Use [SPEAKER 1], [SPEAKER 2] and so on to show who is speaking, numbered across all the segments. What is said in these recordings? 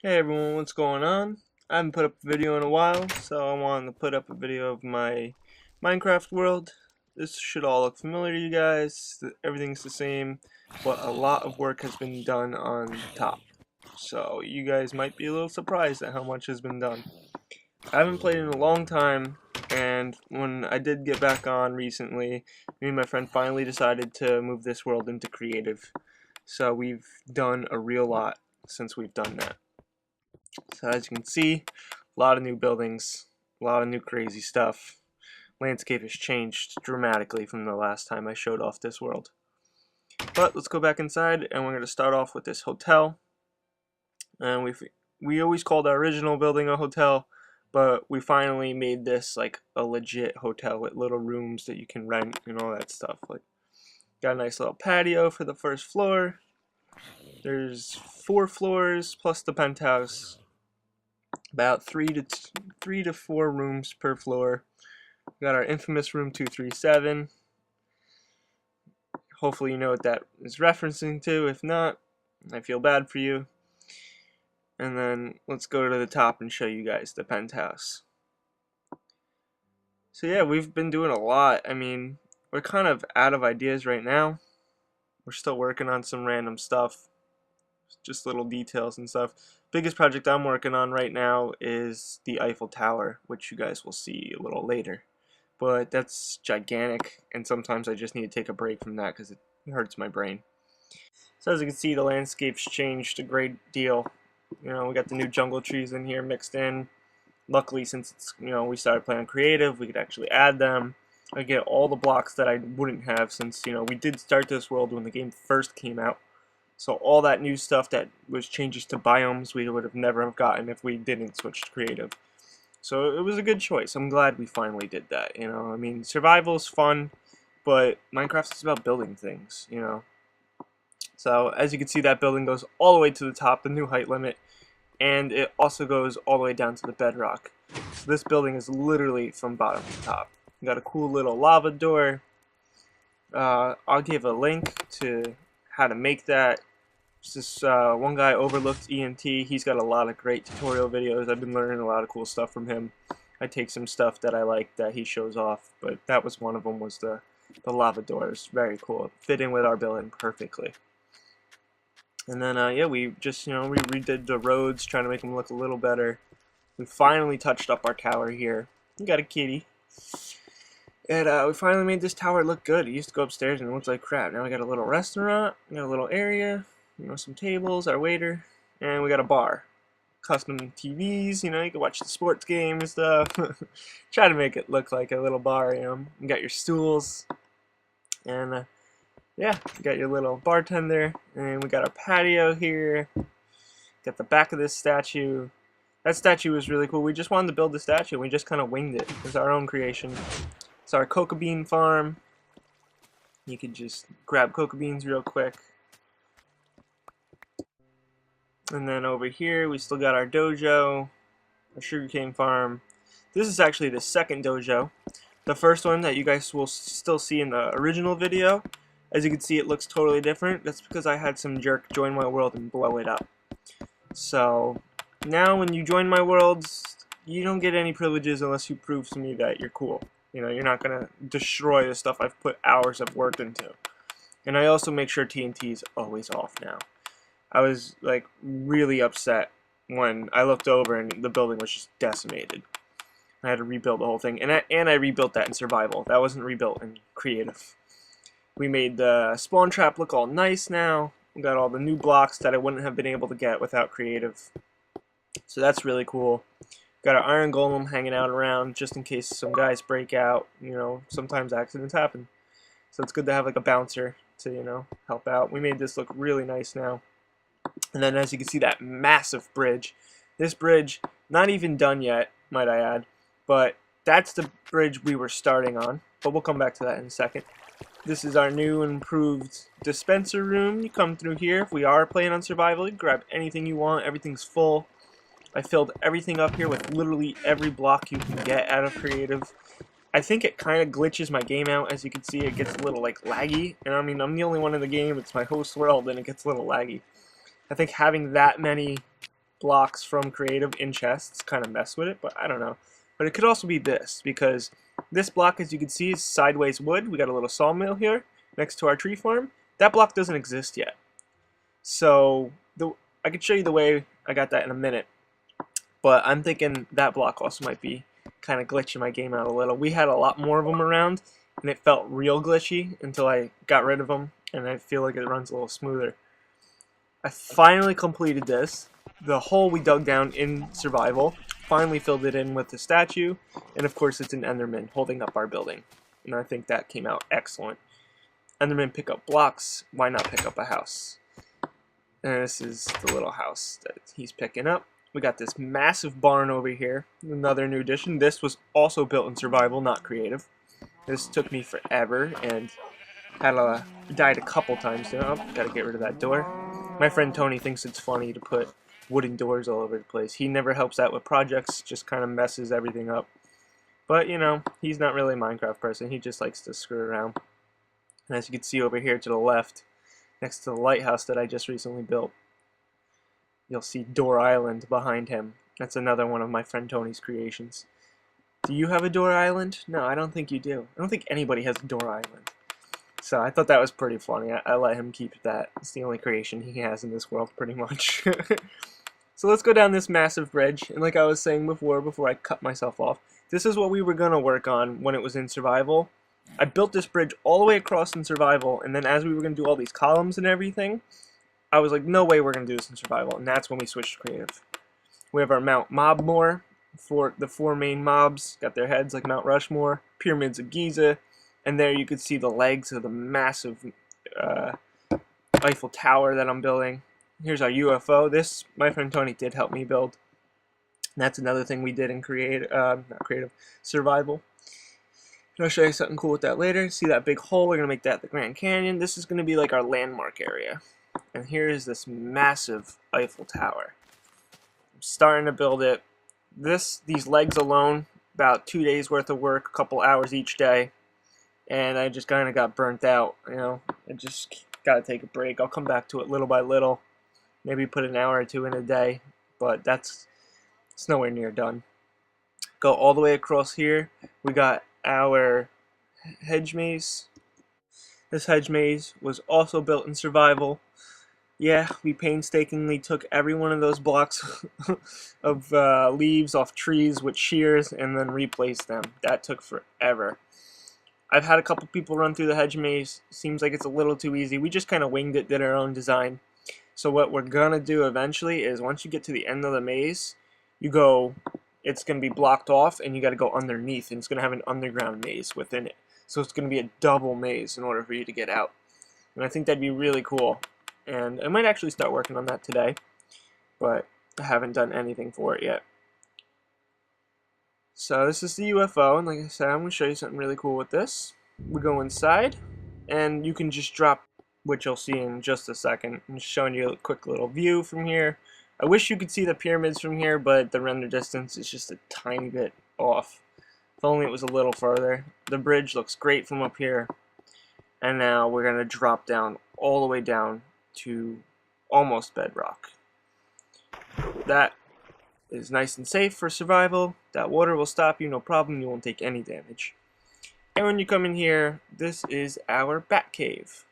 [SPEAKER 1] Hey everyone, what's going on? I haven't put up a video in a while, so I wanted to put up a video of my Minecraft world. This should all look familiar to you guys. Everything's the same, but a lot of work has been done on top. So you guys might be a little surprised at how much has been done. I haven't played in a long time, and when I did get back on recently, me and my friend finally decided to move this world into creative. So we've done a real lot since we've done that. So as you can see, a lot of new buildings, a lot of new crazy stuff. Landscape has changed dramatically from the last time I showed off this world. But let's go back inside, and we're going to start off with this hotel. And we always called our original building a hotel, but we finally made this like a legit hotel with little rooms that you can rent and all that stuff. Like, got a nice little patio for the first floor. There's 4 floors plus the penthouse. About three to 4 rooms per floor. We got our infamous room 237. Hopefully you know what that is referencing to. If not, I feel bad for you. And then let's go to the top and show you guys the penthouse. So yeah, we've been doing a lot. I mean, we're kind of out of ideas right now. We're still working on some random stuff, just little details and stuff. Biggest project I'm working on right now is the Eiffel Tower, which you guys will see a little later. But that's gigantic, and sometimes I just need to take a break from that because it hurts my brain. So as you can see, the landscape's changed a great deal. You know, we got the new jungle trees in here mixed in. Luckily, since it's, we started playing creative, we could actually add them. I get all the blocks that I wouldn't have since, we did start this world when the game first came out. So all that new stuff that was changes to biomes we would have never have gotten if we didn't switch to creative. So it was a good choice. I'm glad we finally did that. I mean, survival is fun, but Minecraft is about building things. So as you can see, that building goes all the way to the top, the new height limit, and it also goes all the way down to the bedrock. So this building is literally from bottom to top. We got a cool little lava door. I'll give a link to how to make that. This one guy, Overlooked EMT, he's got a lot of great tutorial videos. I've been learning a lot of cool stuff from him. I take some stuff that I like that he shows off, but that was one of them, was the lava doors. Very cool. It fit in with our building perfectly. And then, yeah, we just, we redid the roads, trying to make them look a little better. We finally touched up our tower here. We got a kitty. And we finally made this tower look good. It used to go upstairs and it looked like crap. Now we got a little restaurant, we got a little area, some tables, our waiter, and we got a bar. Custom TVs, you can watch the sports game and stuff. Try to make it look like a little bar, You got your stools, and yeah, you got your little bartender, and we got our patio here. Got the back of this statue. That statue was really cool. We just wanted to build the statue, and we just kind of winged it. It was our own creation. It's our cocoa bean farm. You could just grab cocoa beans real quick. And then over here, we still got our dojo, our sugarcane farm. This is actually the second dojo. The first one that you guys will still see in the original video. As you can see, it looks totally different. That's because I had some jerk join my world and blow it up. So now when you join my worlds, you don't get any privileges unless you prove to me that you're cool. You're not going to destroy the stuff I've put hours of work into. And I also make sure TNT is always off now. I was like really upset when I looked over and the building was just decimated. I had to rebuild the whole thing, and I rebuilt that in survival. That wasn't rebuilt in creative. We made the spawn trap look all nice now. We got all the new blocks that I wouldn't have been able to get without creative. So that's really cool. Got our iron golem hanging out around just in case some guys break out. Sometimes accidents happen. So it's good to have like a bouncer to, help out. We made this look really nice now. And then as you can see, that massive bridge. This bridge, not even done yet, might I add, but that's the bridge we were starting on. But we'll come back to that in a second. This is our new improved dispenser room. You come through here. If we are playing on survival, you grab anything you want. Everything's full. I filled everything up here with literally every block you can get out of creative. I think it kind of glitches my game out. As you can see, it gets a little like laggy. And I mean, I'm the only one in the game. It's my host world, and it gets a little laggy. I think having that many blocks from Creative in chests, kind of mess with it, but I don't know. But it could also be this, because this block, as you can see, is sideways wood. We got a little sawmill here next to our tree farm. That block doesn't exist yet. So I could show you the way I got that in a minute. But I'm thinking that block also might be kind of glitching my game out a little. We had a lot more of them around, and it felt real glitchy until I got rid of them, and I feel like it runs a little smoother. I finally completed this. The hole we dug down in survival, finally filled it in with the statue, and of course it's an Enderman holding up our building. And I think that came out excellent. Enderman pick up blocks, why not pick up a house? And this is the little house that he's picking up. We got this massive barn over here, another new addition. This was also built in survival, not creative. This took me forever and died a couple times. Oh, gotta get rid of that door. My friend Tony thinks it's funny to put wooden doors all over the place. He never helps out with projects, just kind of messes everything up. But, you know, he's not really a Minecraft person. He just likes to screw around. And as you can see over here to the left, next to the lighthouse that I just recently built, you'll see Door Island behind him. That's another one of my friend Tony's creations. Do you have a Door Island? No, I don't think you do. I don't think anybody has a Door Island. So I thought that was pretty funny. I let him keep that. It's the only creation he has in this world, pretty much. So let's go down this massive bridge. And like I was saying before I cut myself off, this is what we were going to work on when it was in survival. I built this bridge all the way across in survival, and then as we were going to do all these columns and everything, I was like, no way we're going to do this in survival, and that's when we switched to creative. We have our Mount Mobmore for the 4 main mobs, got their heads like Mount Rushmore, Pyramids of Giza, and there you could see the legs of the massive Eiffel Tower that I'm building. Here's our UFO. This, my friend Tony did help me build. And that's another thing we did in survival. And I'll show you something cool with that later. See that big hole? We're going to make that the Grand Canyon. This is going to be like our landmark area. And here is this massive Eiffel Tower. I'm starting to build it. These legs alone, about 2 days worth of work, a couple hours each day. And I just kind of got burnt out, you know. I just got to take a break. I'll come back to it little by little. Maybe put an hour or two in a day. But it's nowhere near done. Go all the way across here. We got our hedge maze. This hedge maze was also built in survival. Yeah, we painstakingly took every one of those blocks of leaves off trees with shears and then replaced them. That took forever. I've had a couple people run through the hedge maze. Seems like it's a little too easy. We just kind of winged it, did our own design. So what we're going to do eventually is once you get to the end of the maze, it's going to be blocked off and you got to go underneath, and it's going to have an underground maze within it. So it's going to be a double maze in order for you to get out. And I think that'd be really cool. And I might actually start working on that today, but I haven't done anything for it yet. So this is the UFO, and like I said, I'm going to show you something really cool with this. We go inside, and you can just drop, which you'll see in just a second. I'm just showing you a quick little view from here. I wish you could see the pyramids from here, but the render distance is just a tiny bit off. If only it was a little further. The bridge looks great from up here. And now we're going to drop down all the way down to almost bedrock. That is nice and safe for survival. That water will stop you, no problem. You won't take any damage. And when you come in here, this is our bat cave.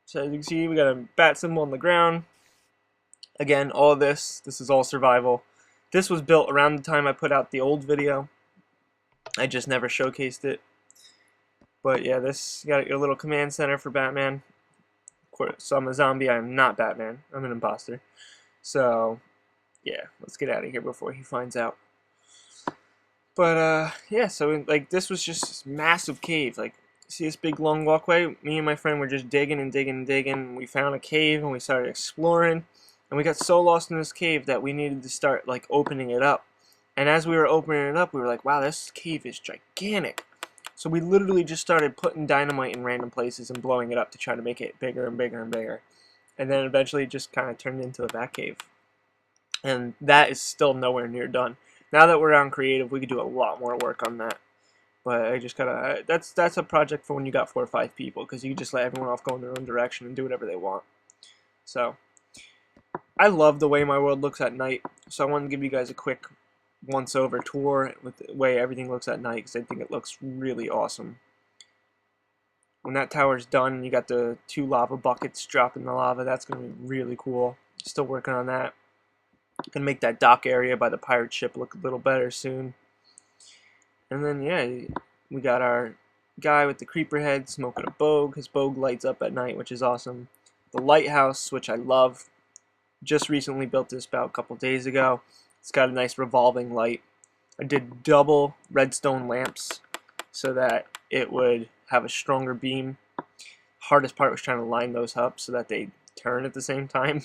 [SPEAKER 1] So as you can see, we got a bat symbol on the ground. Again, all of this is all survival. This was built around the time I put out the old video. I just never showcased it. But yeah, you got your little command center for Batman. Of course, so I'm a zombie. I'm not Batman. I'm an imposter. So yeah, let's get out of here before he finds out. But yeah, so like this was just this massive cave. Like, see this big long walkway? Me and my friend were just digging and digging and digging. We found a cave and we started exploring. And we got so lost in this cave that we needed to start like opening it up. And as we were opening it up, we were like, wow, this cave is gigantic. So we literally just started putting dynamite in random places and blowing it up to try to make it bigger and bigger and bigger. And then eventually it just kind of turned into a bat cave. And that is still nowhere near done. Now that we're on creative, we could do a lot more work on that. But I just gotta, that's a project for when you got 4 or 5 people, because you just let everyone off go in their own direction and do whatever they want. So I love the way my world looks at night, so I wanted to give you guys a quick once-over tour with the way everything looks at night, because I think it looks really awesome. When that tower's done, you got the 2 lava buckets dropping the lava. That's going to be really cool. Still working on that. Gonna make that dock area by the pirate ship look a little better soon. And then, yeah, we got our guy with the creeper head smoking a bogue. His bogue lights up at night, which is awesome. The lighthouse, which I love. Just recently built this about a couple days ago. It's got a nice revolving light. I did double redstone lamps so that it would have a stronger beam. Hardest part was trying to line those up so that they turn at the same time.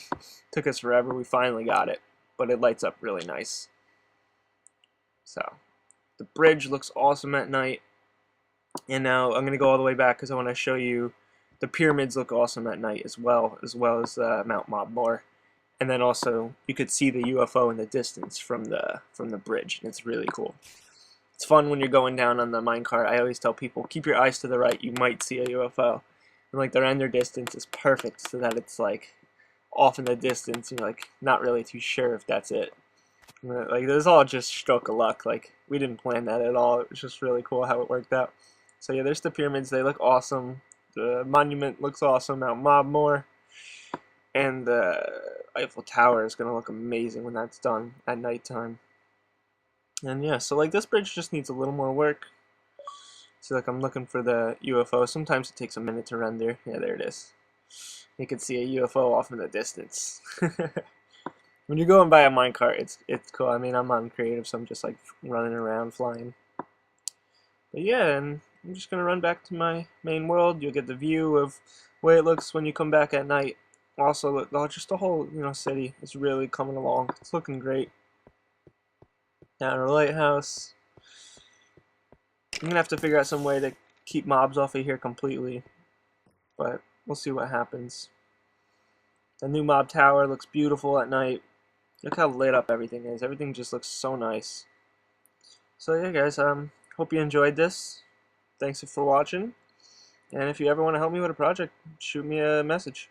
[SPEAKER 1] Took us forever. We finally got it, but it lights up really nice. So the bridge looks awesome at night. And now I'm going to go all the way back because I want to show you the pyramids look awesome at night as well as Mount Mobmore. And then also you could see the UFO in the distance from the bridge, and it's really cool. It's fun when you're going down on the minecart. I always tell people, keep your eyes to the right, you might see a UFO. And like the render distance is perfect so that it's like off in the distance and you're like not really too sure if that's it. Like this is all just stroke of luck. Like we didn't plan that at all. It was just really cool how it worked out. So yeah, there's the pyramids. They look awesome. The monument looks awesome, Mount Mobmore. And the Eiffel Tower is going to look amazing when that's done at nighttime. And yeah, so like this bridge just needs a little more work. So like I'm looking for the UFO. Sometimes it takes a minute to render. Yeah, there it is. You can see a UFO off in the distance. When you're going by a minecart, it's cool. I mean, I'm on creative, so I'm just like running around, flying. But yeah, and I'm just gonna run back to my main world. You'll get the view of the way it looks when you come back at night. Also, look, just the whole city is really coming along. It's looking great. Down our lighthouse. I'm gonna have to figure out some way to keep mobs off of here completely, but we'll see what happens. The new mob tower looks beautiful at night. Look how lit up everything is. Everything just looks so nice. So yeah, guys, hope you enjoyed this. Thanks for watching. And if you ever want to help me with a project, shoot me a message.